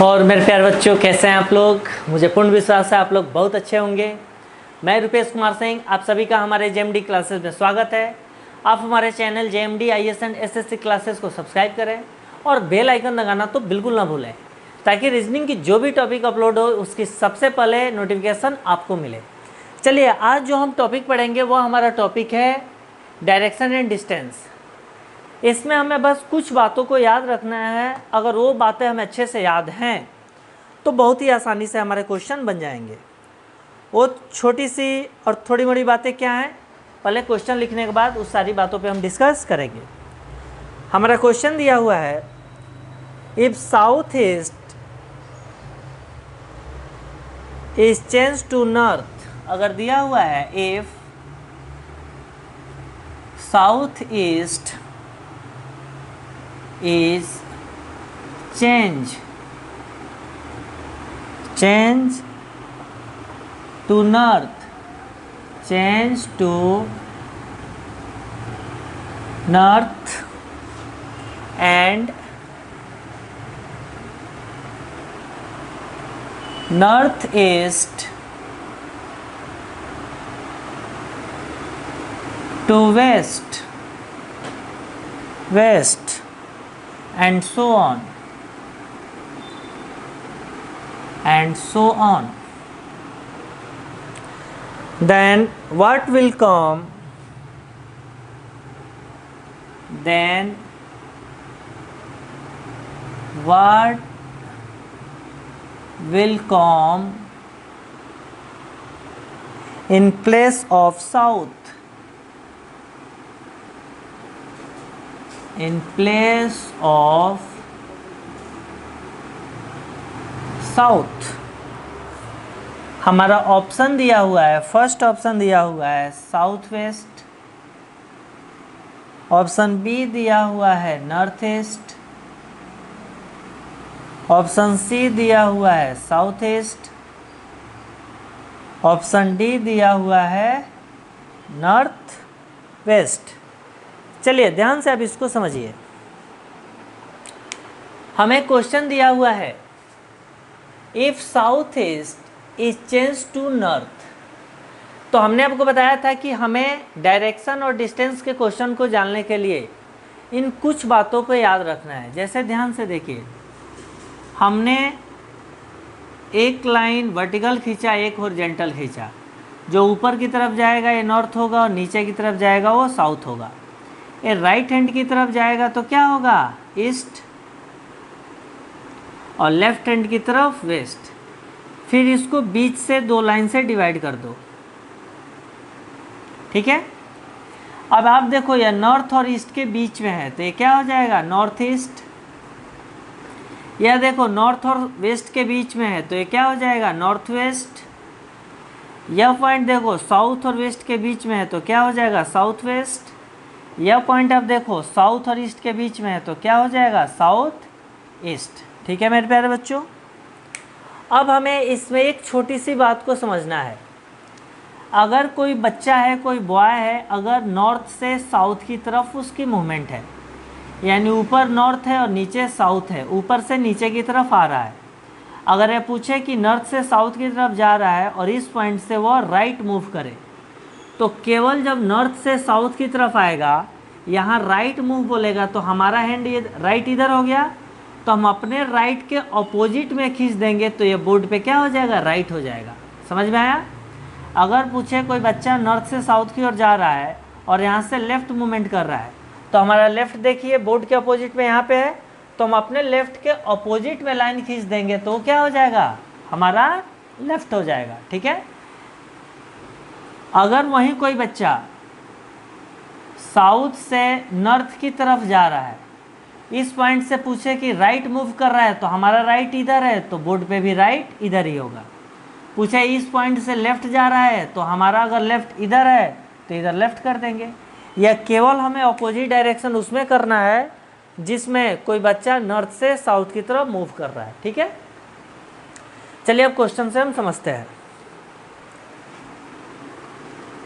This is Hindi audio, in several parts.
और मेरे प्यारे बच्चों, कैसे हैं आप लोग। मुझे पूर्ण विश्वास है आप लोग बहुत अच्छे होंगे। मैं रुपेश कुमार सिंह, आप सभी का हमारे जेएमडी क्लासेस में स्वागत है। आप हमारे channel JMD IAS and SSC classes को सब्सक्राइब करें और बेल आइकन दबाना तो बिल्कुल ना भूलें, ताकि रीजनिंग की जो भी टॉपिक अपलोड हो उसकी सबसे पहले नोटिफिकेशन आपको मिले। चलिए, आज जो हम टॉपिक पढ़ेंगे वो हमारा टॉपिक है डायरेक्शन एंड डिस्टेंस। इसमें हमें बस कुछ बातों को याद रखना है। अगर वो बातें हमें अच्छे से याद हैं तो बहुत ही आसानी से हमारे क्वेश्चन बन जाएंगे। वो छोटी सी और थोड़ी बड़ी बातें क्या हैं, पहले क्वेश्चन लिखने के बाद उस सारी बातों पे हम डिस्कस करेंगे। हमारा क्वेश्चन दिया हुआ है, if south east is change to north. अगर दिया हुआ है if south east is change to north, change to north and northeast to west and so on then what will come in place of south? In place of south हमारा ऑप्शन दिया हुआ है, फर्स्ट ऑप्शन दिया हुआ है साउथ वेस्ट, ऑप्शन बी दिया हुआ है नॉर्थ ईस्ट, ऑप्शन सी दिया हुआ है साउथ ईस्ट, ऑप्शन डी दिया हुआ है नॉर्थ वेस्ट। चलिए ध्यान से अब इसको समझिए। हमें क्वेश्चन दिया हुआ है, if south east is change to north. तो हमने आपको बताया था कि हमें डायरेक्शन और डिस्टेंस के क्वेश्चन को जानने के लिए इन कुछ बातों को याद रखना है। जैसे ध्यान से देखिए, हमने एक लाइन वर्टिकल खींचा, एक हॉरिजॉन्टल खींचा। जो ऊपर की तरफ जाएगा ये नॉर्थ होगा और नीचे की तरफ जाएगा वो साउथ होगा। ये राइट हैंड की तरफ जाएगा तो क्या होगा, ईस्ट, और लेफ्ट हैंड की तरफ वेस्ट। फिर इसको बीच से दो लाइन से डिवाइड कर दो, ठीक है। अब आप देखो यह नॉर्थ और ईस्ट के बीच में है तो ये क्या हो जाएगा, नॉर्थ ईस्ट। यह देखो नॉर्थ और वेस्ट के बीच में है तो ये क्या हो जाएगा, नॉर्थ वेस्ट। यह पॉइंट देखो साउथ और वेस्ट के बीच में है तो क्या हो जाएगा, साउथ वेस्ट। यह पॉइंट आप देखो साउथ और ईस्ट के बीच में है तो क्या हो जाएगा, साउथ ईस्ट। ठीक है मेरे प्यारे बच्चों। अब हमें इसमें एक छोटी सी बात को समझना है। अगर कोई बच्चा है, कोई बॉय है, अगर नॉर्थ से साउथ की तरफ उसकी मूवमेंट है, यानी ऊपर नॉर्थ है और नीचे साउथ है, ऊपर से नीचे की तरफ आ रहा है। अगर ये पूछे कि नॉर्थ से साउथ की तरफ जा रहा है और इस पॉइंट से वो राइट मूव करे, तो केवल जब नॉर्थ से साउथ की तरफ आएगा, यहाँ राइट मूव बोलेगा तो हमारा हैंड ये राइट इधर हो गया, तो हम अपने राइट के ऑपोजिट में खींच देंगे तो ये बोर्ड पे क्या हो जाएगा, राइट हो जाएगा। समझ में आया। अगर पूछे कोई बच्चा नॉर्थ से साउथ की ओर जा रहा है और यहाँ से लेफ़्ट मूवमेंट कर रहा है, तो हमारा लेफ़्ट देखिए बोर्ड के अपोजिट में यहाँ पे है, तो हम अपने लेफ़्ट के अपोजिट में लाइन खींच देंगे तो क्या हो जाएगा, हमारा लेफ़्ट हो जाएगा। ठीक है। अगर वहीं कोई बच्चा साउथ से नॉर्थ की तरफ जा रहा है, इस पॉइंट से पूछे कि राइट मूव कर रहा है तो हमारा राइट इधर है तो बोर्ड पे भी राइट इधर ही होगा। पूछे इस पॉइंट से लेफ़्ट जा रहा है तो हमारा अगर लेफ़्ट इधर है तो इधर लेफ़्ट कर देंगे। या केवल हमें अपोजिट डायरेक्शन उसमें करना है जिसमें कोई बच्चा नॉर्थ से साउथ की तरफ मूव कर रहा है। ठीक है। चलिए अब क्वेश्चन से हम समझते हैं।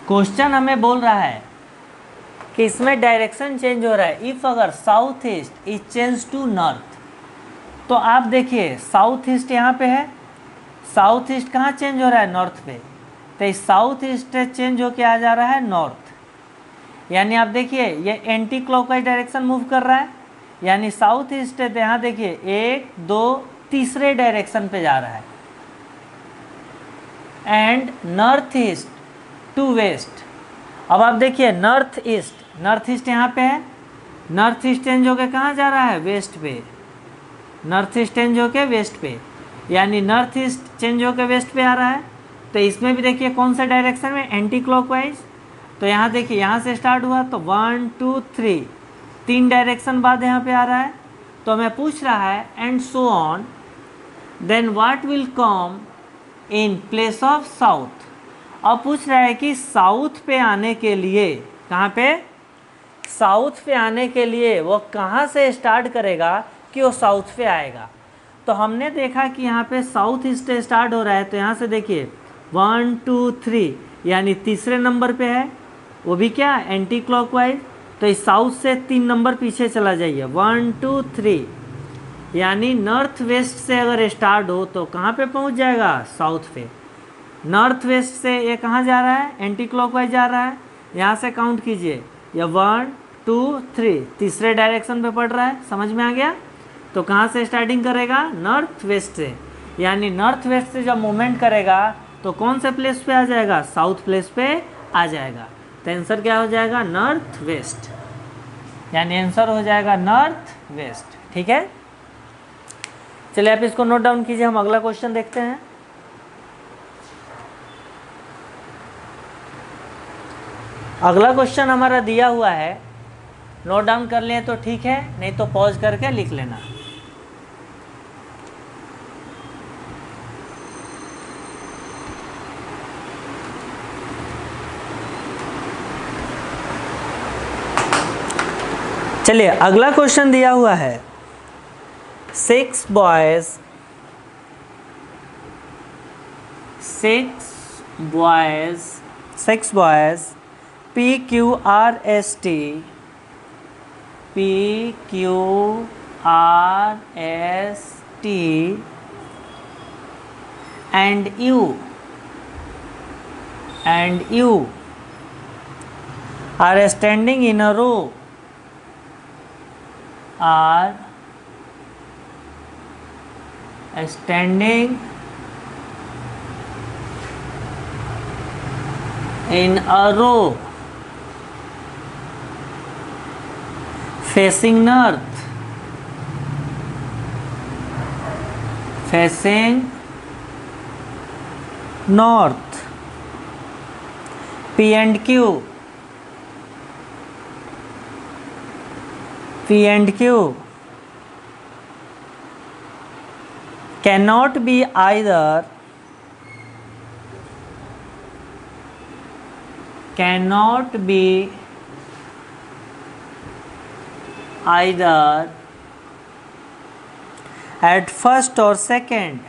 क्वेश्चन हमें बोल रहा है कि इसमें डायरेक्शन चेंज हो रहा है। इफ़ अगर south east is change to north, तो आप देखिए साउथ ईस्ट यहाँ पे है, साउथ ईस्ट कहाँ चेंज हो रहा है, नॉर्थ पे, तो इस साउथ ईस्ट चेंज होके आ जा रहा है नॉर्थ, यानी आप देखिए ये एंटी क्लॉकवाइज डायरेक्शन मूव कर रहा है, यानी साउथ ईस्ट है, तो यहाँ देखिए 1 2 तीसरे डायरेक्शन पे जा रहा है, and north east to west. अब आप देखिए नॉर्थ ईस्ट यहाँ पे है, नॉर्थ ईस्ट चेंज होके कहाँ जा रहा है, वेस्ट पे, नॉर्थ ईस्ट चेंज होके वेस्ट पे, यानी नॉर्थ ईस्ट चेंज होके वेस्ट पे आ रहा है। तो इसमें भी देखिए कौन सा डायरेक्शन में, एंटी क्लॉकवाइज। तो यहाँ देखिए यहाँ से स्टार्ट हुआ तो 1 2 3 3 डायरेक्शन बाद यहाँ पे आ रहा है। तो हमें पूछ रहा है and so on, then what will come in place of south. अब पूछ रहा है कि साउथ पे आने के लिए, कहाँ पे, साउथ पे आने के लिए वो कहाँ से स्टार्ट करेगा कि वो साउथ पे आएगा। तो हमने देखा कि यहाँ पे साउथ ईस्ट स्टार्ट हो रहा है, तो यहाँ से देखिए 1 2 3 यानी तीसरे नंबर पे है, वो भी क्या, एंटी क्लॉकवाइज। तो इस साउथ से 3 नंबर पीछे चला जाइए, 1 2 3, यानी नॉर्थ वेस्ट से अगर स्टार्ट हो तो कहाँ पे पहुँच जाएगा, साउथ पे। नॉर्थ वेस्ट से ये कहाँ जा रहा है, एंटी क्लॉकवाइज जा रहा है, यहाँ से काउंट कीजिए, ये 1 2 3 तीसरे डायरेक्शन पे पड़ रहा है, समझ में आ गया। तो कहाँ से स्टार्टिंग करेगा, नॉर्थ वेस्ट से, यानी नॉर्थ वेस्ट से जब मूवमेंट करेगा तो कौन से प्लेस पे आ जाएगा, साउथ प्लेस पे आ जाएगा। तो आंसर क्या हो जाएगा, नॉर्थ वेस्ट, यानी आंसर हो जाएगा नॉर्थ वेस्ट। ठीक है, चलिए आप इसको नोट डाउन कीजिए, हम अगला क्वेश्चन देखते हैं। अगला क्वेश्चन हमारा दिया हुआ है, नोट डाउन कर लें तो ठीक है, नहीं तो पॉज करके लिख लेना। चलिए अगला क्वेश्चन दिया हुआ है, 6 boys PQRST and you are standing in a row, are standing in a row facing north, P and Q cannot be either at first or second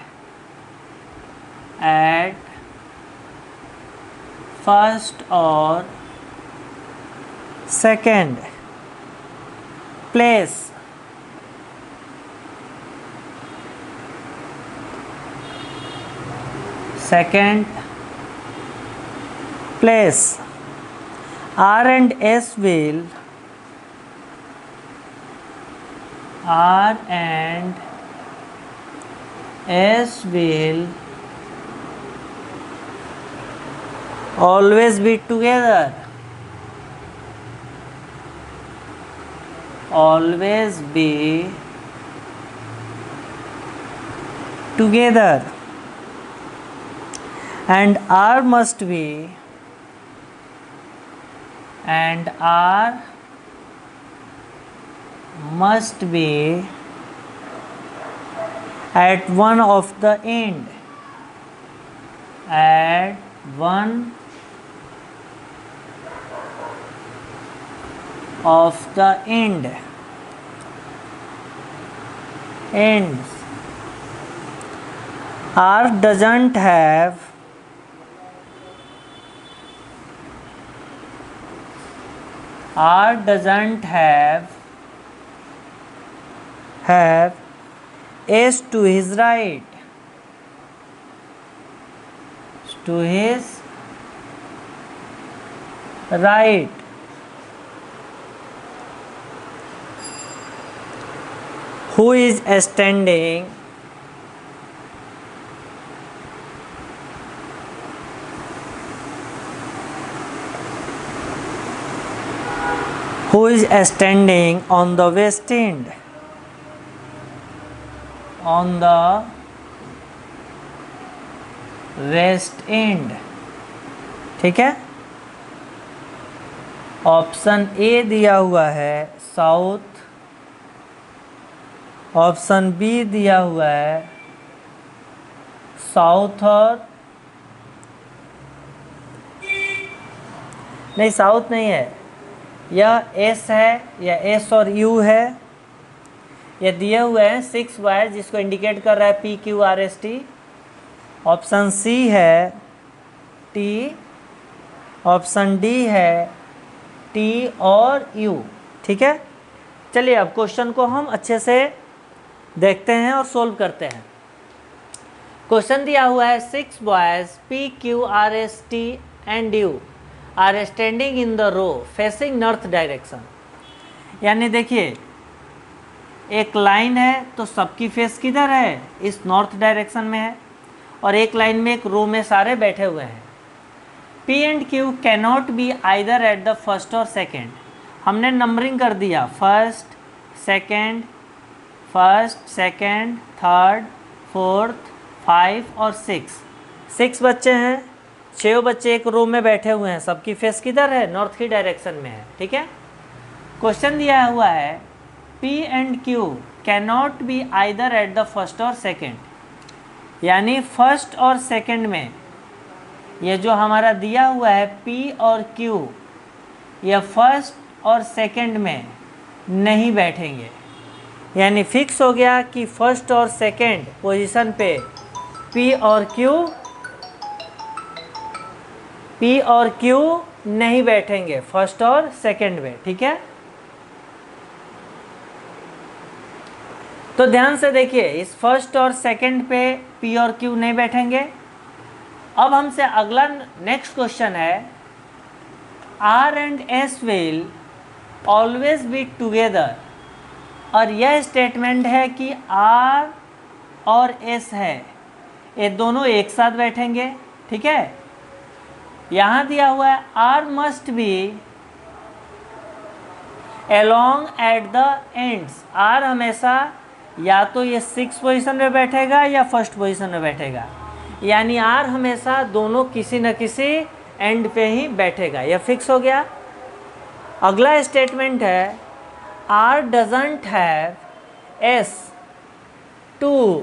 place. Second place. R and S will always be together. And R must be at one of the end, ends. R doesn't have S to his right. To his right. Who is standing on the west end? On the west end. ठीक है, ऑप्शन ए दिया हुआ है साउथ, ऑप्शन बी दिया हुआ है साउथ और नहीं, साउथ नहीं है, यह एस है या एस और यू है। ये दिए हुए हैं 6 वायर जिसको इंडिकेट कर रहा है P Q R S T. Option C है टी, ऑप्शन डी है टी और यू। ठीक है, चलिए अब क्वेश्चन को हम अच्छे से देखते हैं और सोल्व करते हैं। क्वेश्चन दिया हुआ है 6 boys P Q R S T and U are standing in the row facing north direction. यानी देखिए एक लाइन है तो सबकी फेस किधर है, इस नॉर्थ डायरेक्शन में है, और एक लाइन में एक रो में सारे बैठे हुए हैं। P and Q cannot be either at the first और सेकेंड। हमने नंबरिंग कर दिया फर्स्ट सेकेंड, थर्ड, फोर्थ, 5 और 6 बच्चे हैं, 6 बच्चे एक रो में बैठे हुए हैं, सबकी फेस किधर है, नॉर्थ की डायरेक्शन में है। ठीक है, क्वेश्चन दिया हुआ है P and Q cannot be either at the first और सेकेंड, यानी फर्स्ट और सेकेंड में ये जो हमारा दिया हुआ है P और Q, यह फर्स्ट और सेकेंड में नहीं बैठेंगे। यानी फिक्स हो गया कि फर्स्ट और सेकेंड पोजीशन पे P और Q नहीं बैठेंगे फर्स्ट और सेकेंड में। ठीक है, तो ध्यान से देखिए इस फर्स्ट और सेकेंड पे P और Q नहीं बैठेंगे। अब हमसे अगला नेक्स्ट क्वेश्चन है R and S will always be together, और यह स्टेटमेंट है कि R और S है ये दोनों एक साथ बैठेंगे। ठीक है, यहाँ दिया हुआ है R must B along at the ends. R हमेशा या तो ये 6 पोजीशन में बैठेगा या फर्स्ट पोजीशन में बैठेगा, यानी R हमेशा दोनों किसी न किसी एंड पे ही बैठेगा, यह फिक्स हो गया। अगला स्टेटमेंट है R doesn't have S to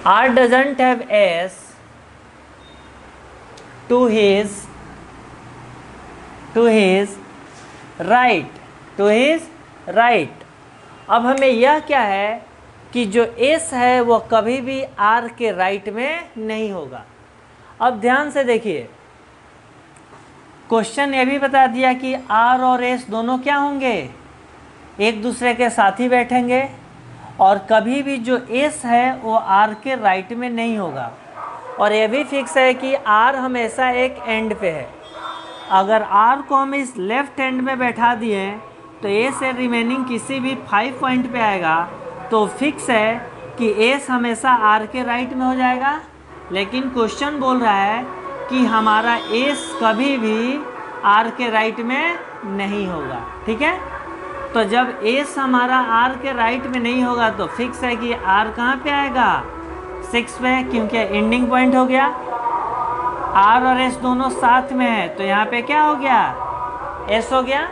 R doesn't have S to his right। अब हमें यह क्या है कि जो S है वो कभी भी R के राइट में नहीं होगा। अब ध्यान से देखिए क्वेश्चन ये भी बता दिया कि R और S दोनों क्या होंगे, एक दूसरे के साथ ही बैठेंगे, और कभी भी जो S है वो R के राइट में नहीं होगा। और ये भी फिक्स है कि R हमेशा एक एंड पे है। अगर R को हम इस लेफ्ट एंड में बैठा दिए तो S से रिमेनिंग किसी भी 5 पॉइंट पे आएगा, तो फिक्स है कि S हमेशा R के राइट में हो जाएगा। लेकिन क्वेश्चन बोल रहा है कि हमारा S कभी भी R के राइट में नहीं होगा। ठीक है, तो जब S हमारा R के राइट में नहीं होगा तो फिक्स है कि R कहाँ पे आएगा, 6 पे, क्योंकि एंडिंग पॉइंट हो गया। R और S दोनों साथ में है तो यहाँ पे क्या हो गया, S हो गया।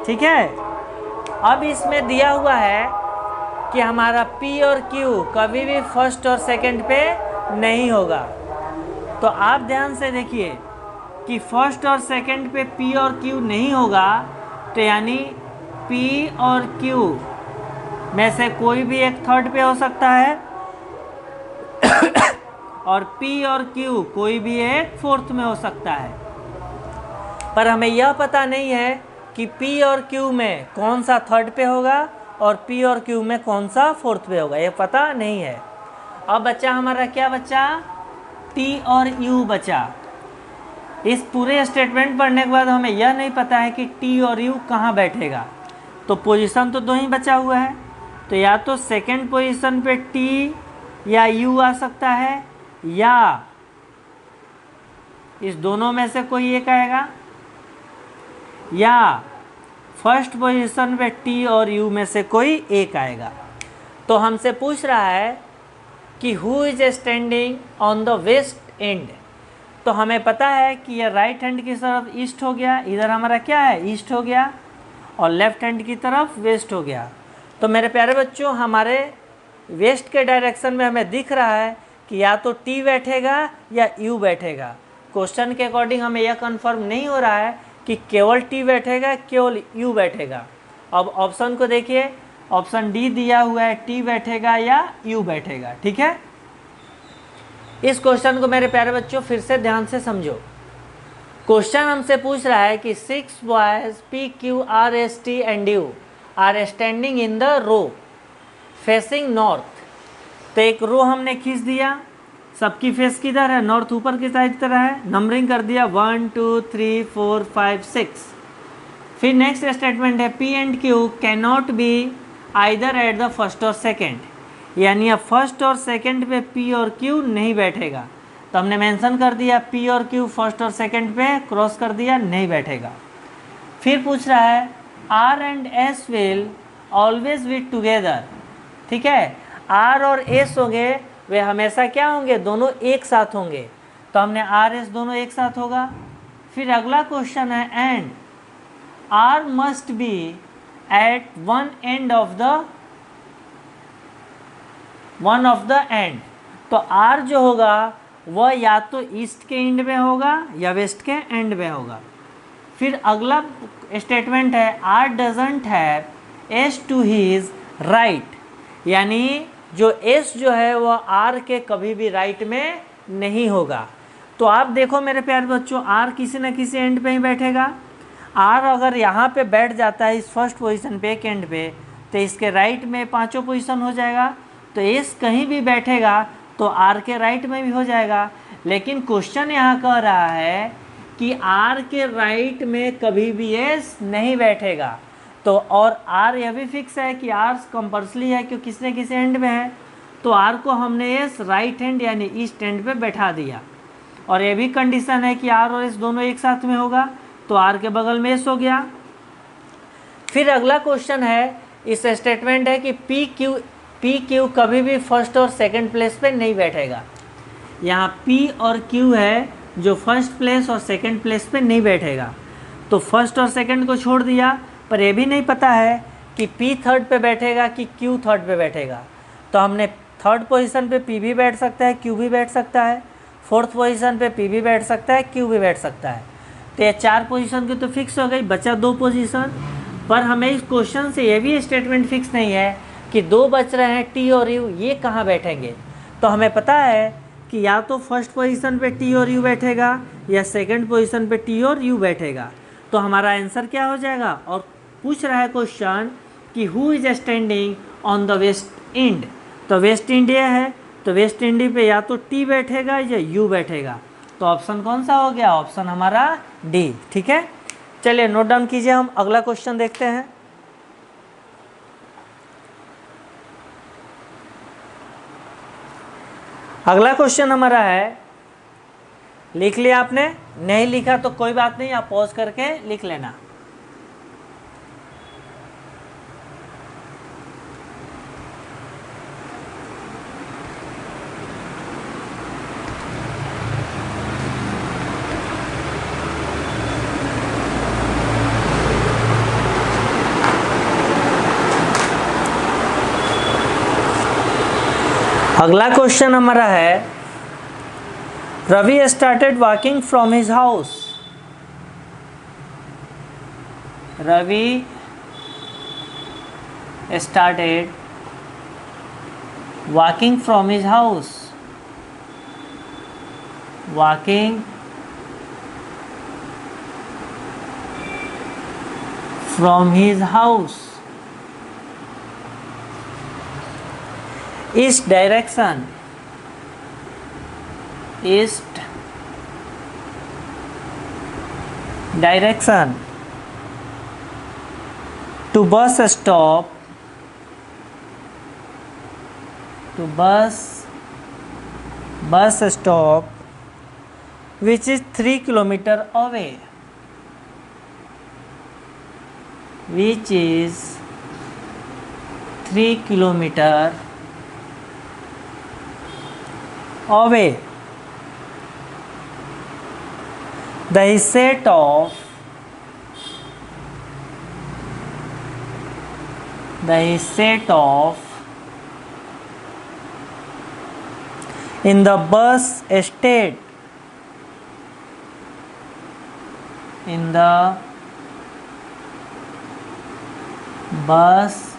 ठीक है, अब इसमें दिया हुआ है कि हमारा P और Q कभी भी फर्स्ट और सेकंड पे नहीं होगा। तो आप ध्यान से देखिए कि फर्स्ट और सेकंड पे P और Q नहीं होगा, तो यानी P और Q में से कोई भी एक थर्ड पे हो सकता है और P और Q कोई भी एक फोर्थ में हो सकता है। पर हमें यह पता नहीं है कि P और Q में कौन सा थर्ड पे होगा और P और Q में कौन सा फोर्थ पे होगा, ये पता नहीं है। अब बच्चा हमारा क्या बचा, T और U बचा। इस पूरे स्टेटमेंट पढ़ने के बाद हमें यह नहीं पता है कि T और U कहाँ बैठेगा, तो पोजीशन तो दो ही बचा हुआ है, तो या तो सेकंड पोजीशन पे T या U आ सकता है, या इस दोनों में से कोई एक आएगा, या फर्स्ट पोजीशन पे T और U में से कोई एक आएगा। तो हमसे पूछ रहा है कि who is standing on the west end. तो हमें पता है कि यह राइट हैंड की तरफ ईस्ट हो गया, इधर हमारा क्या है, ईस्ट हो गया, और लेफ्ट हैंड की तरफ वेस्ट हो गया। तो मेरे प्यारे बच्चों, हमारे वेस्ट के डायरेक्शन में हमें दिख रहा है कि या तो T बैठेगा या U बैठेगा। क्वेश्चन के अकॉर्डिंग हमें यह कंफर्म नहीं हो रहा है कि केवल T बैठेगा, केवल U बैठेगा। अब ऑप्शन को देखिए, ऑप्शन डी दिया हुआ है, T बैठेगा या U बैठेगा। ठीक है, इस क्वेश्चन को मेरे प्यारे बच्चों फिर से ध्यान से समझो। क्वेश्चन हमसे पूछ रहा है कि 6 boys P Q R S T and U are standing in the row facing north. तो एक रो हमने खींच दिया, सबकी फेस किधर है, नॉर्थ ऊपर की साइड तरह है, नंबरिंग कर दिया 1 2 3 4 5 6। फिर नेक्स्ट स्टेटमेंट है P and Q can not be either at the first और सेकेंड, यानी अब फर्स्ट और सेकंड पे P और Q नहीं बैठेगा। तो हमने मेंशन कर दिया P और Q फर्स्ट और सेकंड पे क्रॉस कर दिया, नहीं बैठेगा। फिर पूछ रहा है R and S will always be together. ठीक है, R और S होंगे, वे हमेशा क्या होंगे, दोनों एक साथ होंगे। तो हमने R S दोनों एक साथ होगा। फिर अगला क्वेश्चन है and R must be at one of the end. तो R जो होगा वह या तो ईस्ट के एंड में होगा या वेस्ट के एंड में होगा। फिर अगला स्टेटमेंट है R doesn't have S to his right, यानी जो S जो है वह R के कभी भी राइट में नहीं होगा। तो आप देखो मेरे प्यारे बच्चों, R किसी न किसी एंड पे ही बैठेगा। R अगर यहाँ पे बैठ जाता है इस फर्स्ट पोजीशन पे, एक एंड पे, तो इसके राइट में पांचों पोजीशन हो जाएगा। तो S कहीं भी बैठेगा तो R के राइट में भी हो जाएगा। लेकिन क्वेश्चन यहाँ कह रहा है कि R के राइट में कभी भी S नहीं बैठेगा। तो और R यह भी फिक्स है कि R कंपल्सरी है क्योंकि किसी न किसी एंड में है। तो R को हमने S राइट हैंड यानी ईस्ट एंड पे बैठा दिया। और ये भी कंडीशन है कि R और S दोनों एक साथ में होगा, तो R के बगल में S हो गया। फिर अगला क्वेश्चन है, इस स्टेटमेंट है कि P Q कभी भी फर्स्ट और सेकंड प्लेस पे नहीं बैठेगा। यहाँ P और Q है जो फर्स्ट प्लेस और सेकंड प्लेस पे नहीं बैठेगा। तो फर्स्ट और सेकंड को छोड़ दिया, पर यह भी नहीं पता है कि P थर्ड पे बैठेगा कि Q थर्ड पे बैठेगा। तो हमने थर्ड पोजीशन पे P भी बैठ सकता है, Q भी बैठ सकता है, फोर्थ पोजीशन पे P भी बैठ सकता है, Q भी बैठ सकता है। तो ये 4 पोजीशन की तो फिक्स हो गई, बचा 2 पोजीशन। पर हमें इस क्वेश्चन से ये भी स्टेटमेंट फिक्स नहीं है कि 2 बच रहे हैं T और U, ये कहाँ बैठेंगे। तो हमें पता है कि या तो फर्स्ट पोजीशन पे T और U बैठेगा या सेकंड पोजीशन पे T और U बैठेगा। तो हमारा आंसर क्या हो जाएगा। और पूछ रहा है क्वेश्चन कि who is standing on the west end. तो वेस्ट इंडिया है, तो वेस्ट इंडी पे या तो T बैठेगा या U बैठेगा। तो ऑप्शन कौन सा हो गया, ऑप्शन हमारा डी। ठीक है, चलिए नोट डाउन कीजिए, हम अगला क्वेश्चन देखते हैं। अगला क्वेश्चन हमारा है, लिख लिया आपने, नहीं लिखा तो कोई बात नहीं, आप पॉज करके लिख लेना। अगला क्वेश्चन हमारा है, Ravi started walking from his house. Ravi started walking from his house. Walking from his house. East direction. East direction. To bus stop. To bus stop which is 3 kilometer away. Which is 3 kilometer away. The set of in the bus state. In the bus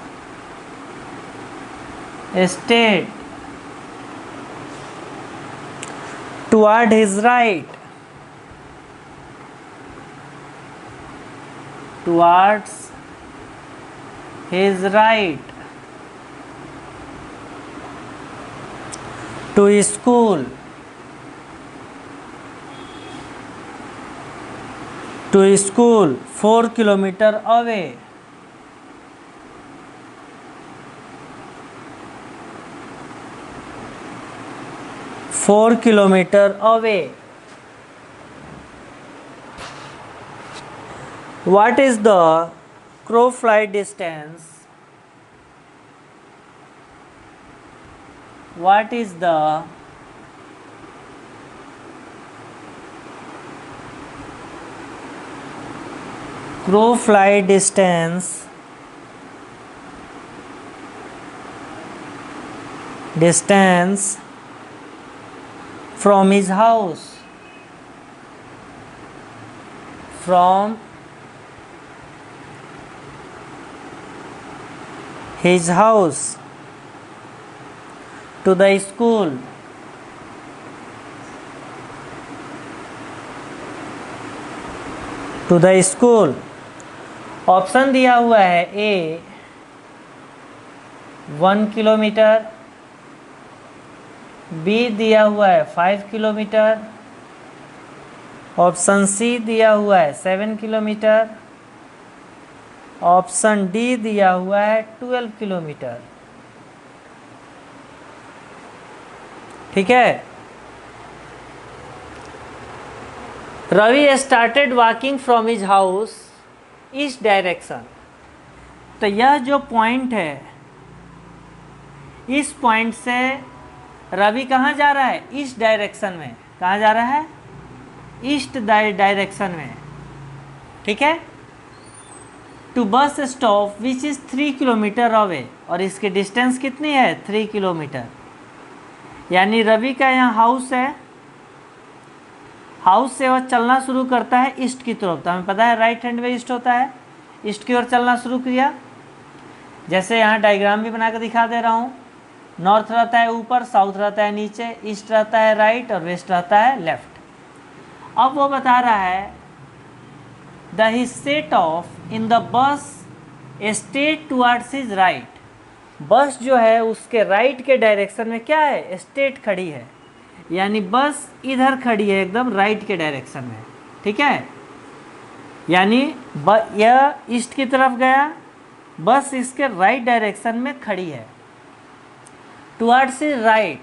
state. Toward his right. Towards his right. To school. To school 4 kilometer away. Four kilometer away. What is the crow flight distance? What is the crow flight distance from his house? From his house to the school. To the school. Option दिया हुआ है ए 1 किलोमीटर, बी दिया हुआ है 5 किलोमीटर, ऑप्शन सी दिया हुआ है 7 किलोमीटर, ऑप्शन डी दिया हुआ है 12 किलोमीटर। ठीक है। Ravi started walking from his house east direction. तो यह जो पॉइंट है, इस पॉइंट से रवि कहाँ जा रहा है? ईस्ट डायरेक्शन में। कहाँ जा रहा है? ईस्ट डायरेक्शन में। ठीक है। To bus stop which is 3 kilometre away, और इसकी डिस्टेंस कितनी है? 3 किलोमीटर। यानी रवि का यहाँ हाउस है, हाउस से वह चलना शुरू करता है ईस्ट की तरफ। तो हमें पता है राइट हैंड में ईस्ट होता है, ईस्ट की ओर चलना शुरू किया। जैसे यहाँ डायग्राम भी बना कर दिखा दे रहा हूँ। नॉर्थ रहता है ऊपर, साउथ रहता है नीचे, ईस्ट रहता है राइट और वेस्ट रहता है लेफ्ट। अब वो बता रहा है the he set of in the bus state towards his right. बस जो है उसके राइट के डायरेक्शन में क्या है? स्टेट खड़ी है, यानी बस इधर खड़ी है एकदम राइट के डायरेक्शन में। ठीक है। यानी यह ईस्ट की तरफ गया, बस इसके राइट डायरेक्शन में खड़ी है। Towards his right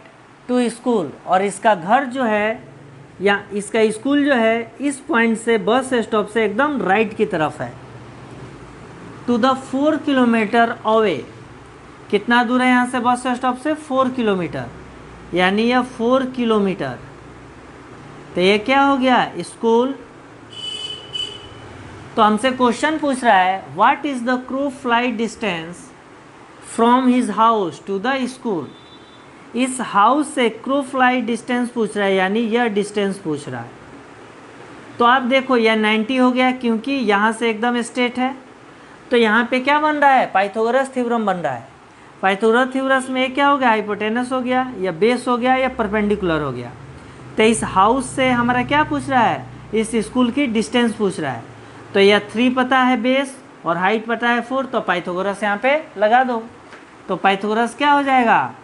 to school, और इसका घर जो है या इसका स्कूल जो है इस पॉइंट से बस स्टॉप से एकदम राइट की तरफ है। टू द 4 किलोमीटर अवे, कितना दूर है यहाँ से बस स्टॉप से? 4 किलोमीटर, यानी यह 4 किलोमीटर। तो ये क्या हो गया? स्कूल। तो हमसे क्वेश्चन पूछ रहा है what is the crow flight distance from his house to the school. इस हाउस से क्रू फ्लाइट डिस्टेंस पूछ रहा है, यानी यह डिस्टेंस पूछ रहा है। तो आप देखो यह 90 हो गया, क्योंकि यहाँ से एकदम स्ट्रेट है। तो यहाँ पे क्या बन रहा है? पाइथागोरस थ्योरम बन रहा है। पाइथागोरस थ्योरम में क्या हो गया? हाइपोटेनस हो गया, या बेस हो गया, या परपेंडिकुलर हो गया। तो इस हाउस से हमारा क्या पूछ रहा है? इस स्कूल की डिस्टेंस पूछ रहा है। तो यह 3 पता है बेस, और हाइट पता है 4, तो पाइथागोरस यहाँ पे लगा दो। तो पाइथागोरस क्या हो जाएगा,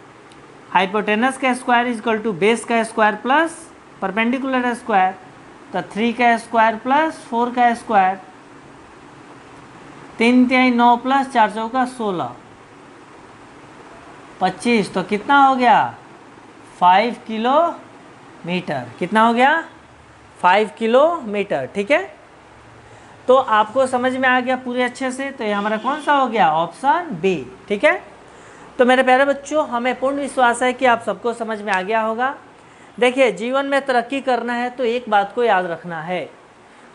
हाइपोटेनस का स्क्वायर इक्वल टू बेस का स्क्वायर प्लस परपेंडिकुलर स्क्वायर, तो 3 का स्क्वायर प्लस 4 का स्क्वायर, 3 तिहाई 9 प्लस 4 चौका 16, 25, तो कितना हो गया 5 किलोमीटर। कितना हो गया 5 किलोमीटर। ठीक है, तो आपको समझ में आ गया पूरे अच्छे से। तो ये हमारा कौन सा हो गया, ऑप्शन बी। ठीक है, तो मेरे प्यारे बच्चों, हमें पूर्ण विश्वास है कि आप सबको समझ में आ गया होगा। देखिए, जीवन में तरक्की करना है तो एक बात को याद रखना है,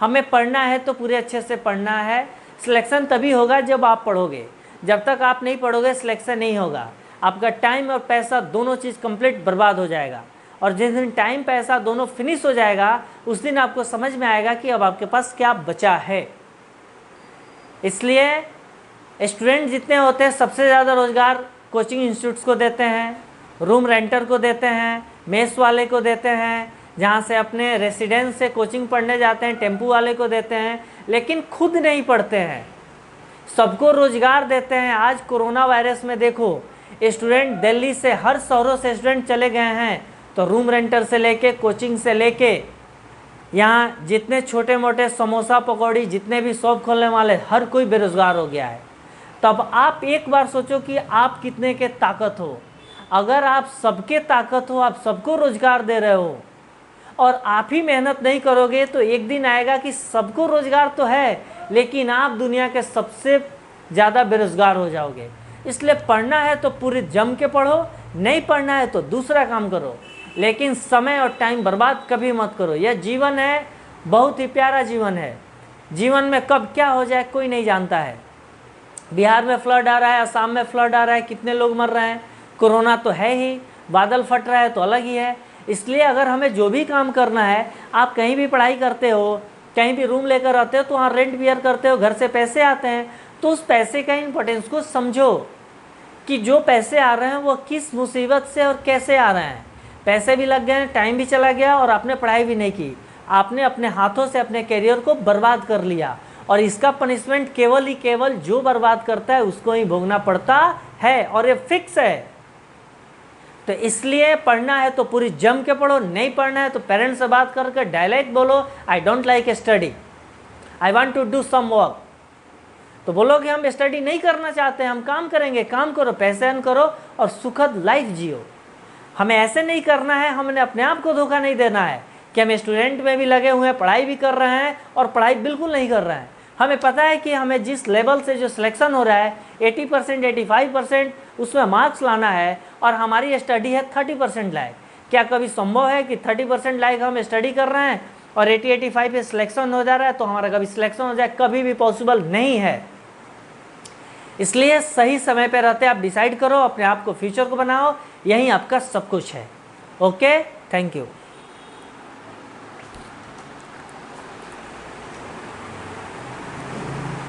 हमें पढ़ना है तो पूरे अच्छे से पढ़ना है। सिलेक्शन तभी होगा जब आप पढ़ोगे, जब तक आप नहीं पढ़ोगे सिलेक्शन नहीं होगा। आपका टाइम और पैसा दोनों चीज़ कंप्लीट बर्बाद हो जाएगा, और जिस दिन टाइम पैसा दोनों फिनिश हो जाएगा उस दिन आपको समझ में आएगा कि अब आपके पास क्या बचा है। इसलिए स्टूडेंट जितने होते हैं सबसे ज़्यादा रोज़गार कोचिंग इंस्टीट्यूट्स को देते हैं, रूम रेंटर को देते हैं, मेस वाले को देते हैं, जहाँ से अपने रेसिडेंस से कोचिंग पढ़ने जाते हैं टेम्पू वाले को देते हैं, लेकिन खुद नहीं पढ़ते हैं। सबको रोज़गार देते हैं। आज कोरोना वायरस में देखो, स्टूडेंट दिल्ली से हर शहरों से स्टूडेंट चले गए हैं, तो रूम रेंटर से लेके कोचिंग से लेके यहाँ जितने छोटे मोटे समोसा पकौड़ी जितने भी शॉप खोलने वाले हर कोई बेरोज़गार हो गया है। तब आप एक बार सोचो कि आप कितने के ताकत हो। अगर आप सबके ताकत हो, आप सबको रोज़गार दे रहे हो और आप ही मेहनत नहीं करोगे, तो एक दिन आएगा कि सबको रोज़गार तो है लेकिन आप दुनिया के सबसे ज़्यादा बेरोज़गार हो जाओगे। इसलिए पढ़ना है तो पूरे जम के पढ़ो, नहीं पढ़ना है तो दूसरा काम करो, लेकिन समय और टाइम बर्बाद कभी मत करो। यह जीवन है, बहुत ही प्यारा जीवन है। जीवन में कब क्या हो जाए कोई नहीं जानता है। बिहार में फ्लड आ रहा है, असम में फ्लड आ रहा है, कितने लोग मर रहे हैं। कोरोना तो है ही, बादल फट रहा है तो अलग ही है। इसलिए अगर हमें जो भी काम करना है, आप कहीं भी पढ़ाई करते हो, कहीं भी रूम लेकर रहते हो, तो वहाँ रेंट बियर करते हो, घर से पैसे आते हैं, तो उस पैसे का इम्पोर्टेंस को समझो कि जो पैसे आ रहे हैं वो किस मुसीबत से और कैसे आ रहे हैं। पैसे भी लग गए, टाइम भी चला गया और आपने पढ़ाई भी नहीं की, आपने अपने हाथों से अपने करियर को बर्बाद कर लिया, और इसका पनिशमेंट केवल ही केवल जो बर्बाद करता है उसको ही भोगना पड़ता है, और ये फिक्स है। तो इसलिए पढ़ना है तो पूरी जम के पढ़ो, नहीं पढ़ना है तो पेरेंट्स से बात करके डायरेक्ट बोलो, I don't like study, I want to do some work. तो बोलो कि हम स्टडी नहीं करना चाहते, हम काम करेंगे। काम करो, पैसे अर्न करो और सुखद लाइफ जियो। हमें ऐसे नहीं करना है, हमने अपने आप को धोखा नहीं देना है कि हम स्टूडेंट में भी लगे हुए हैं, पढ़ाई भी कर रहे हैं और पढ़ाई बिल्कुल नहीं कर रहे हैं। हमें पता है कि हमें जिस लेवल से जो सिलेक्शन हो रहा है 80%, 85% उसमें मार्क्स लाना है, और हमारी स्टडी है 30% लायक। क्या कभी संभव है कि 30% लायक हम स्टडी कर रहे हैं और 80-85 पे सिलेक्शन हो जा रहा है तो हमारा कभी सिलेक्शन हो जाए? कभी भी पॉसिबल नहीं है। इसलिए सही समय पे रहते आप डिसाइड करो, अपने आप को फ्यूचर को बनाओ, यही आपका सब कुछ है। Okay, thank you.